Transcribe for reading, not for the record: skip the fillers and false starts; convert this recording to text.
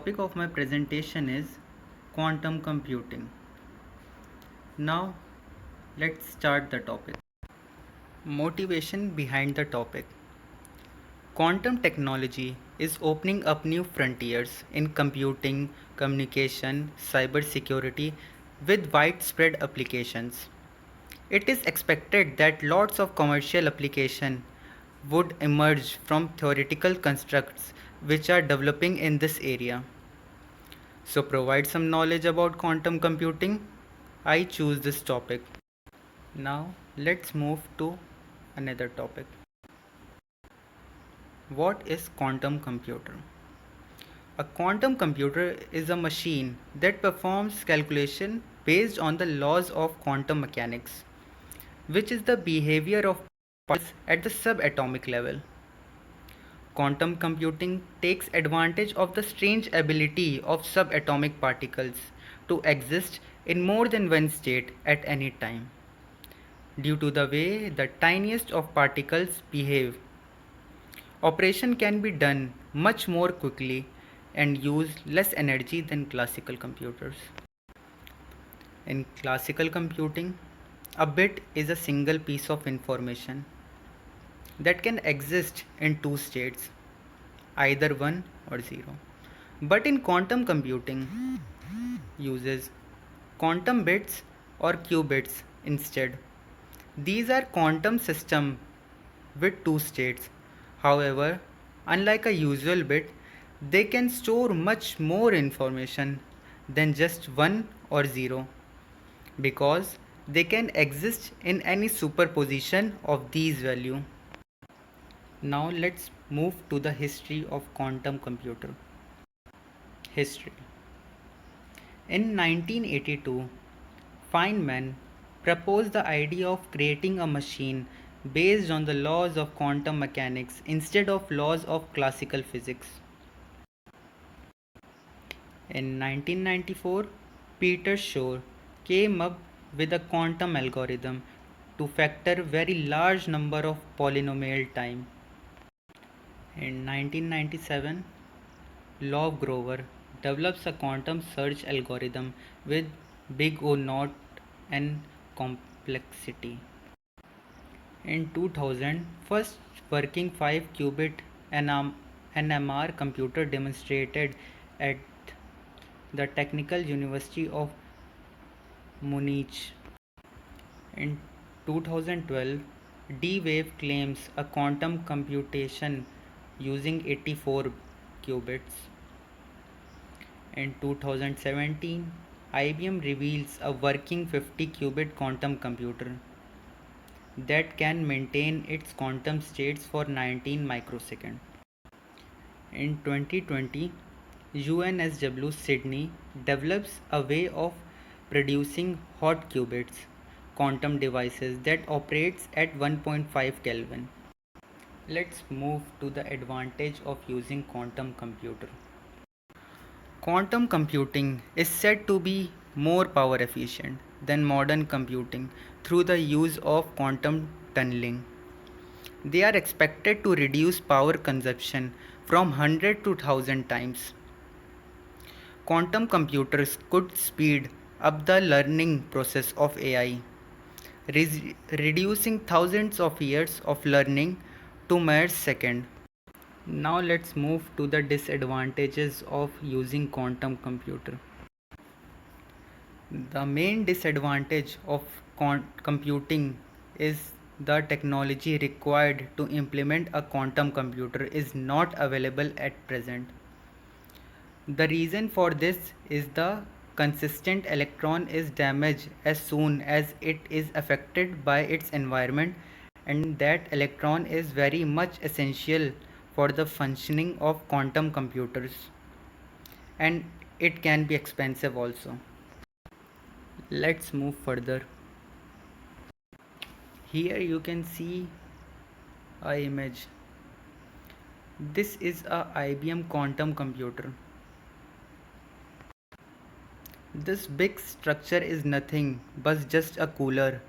Topic of my presentation is quantum computing. Now let's start the topic. Motivation behind the topic. Quantum technology is opening up new frontiers in computing, communication, cybersecurity with widespread applications. It is expected that lots of commercial application would emerge from theoretical constructs which are developing in this area. So, provide some knowledge about quantum computing. I choose this topic. Now, let's move to another topic. What is quantum computer? A quantum computer is a machine that performs calculation based on the laws of quantum mechanics, which is the behavior of particles at the subatomic level. Quantum computing takes advantage of the strange ability of subatomic particles to exist in more than one state at any time. Due to the way the tiniest of particles behave, operation can be done much more quickly and use less energy than classical computers. In classical computing, a bit is a single piece of information that can exist in two states, either 1 or 0. But in quantum computing uses quantum bits or qubits instead. These are quantum system with two states. However, unlike a usual bit, they can store much more information than just 1 or 0 because they can exist in any superposition of these values. Now let's move to the history of quantum computer. History. In 1982, Feynman proposed the idea of creating a machine based on the laws of quantum mechanics instead of laws of classical physics. In 1994, Peter Shor came up with a quantum algorithm to factor very large number of polynomial time. In 1997, Love Grover develops a quantum search algorithm with big O naught and complexity. In 2000, first working 5 qubit NMR computer demonstrated at the Technical University of Munich. In 2012, D-Wave claims a quantum computation using 84 qubits. In 2017, IBM reveals a working 50 qubit quantum computer that can maintain its quantum states for 19 microseconds. In 2020, UNSW Sydney develops a way of producing hot qubits, quantum devices that operates at 1.5 Kelvin. Let's move to the advantage of using quantum computer. Quantum computing is said to be more power efficient than modern computing through the use of quantum tunneling. They are expected to reduce power consumption from 100 to 1000 times. Quantum computers could speed up the learning process of AI, reducing thousands of years of learning to mere second. Now let's move to the disadvantages of using quantum computer. The main disadvantage of computing is the technology required to implement a quantum computer is not available at present. The reason for this is the consistent electron is damaged as soon as it is affected by its environment, and that electron is very much essential for the functioning of quantum computers, and it can be expensive also. Let's move further. Here you can see a image. This is a IBM quantum computer. This big structure is nothing but just a cooler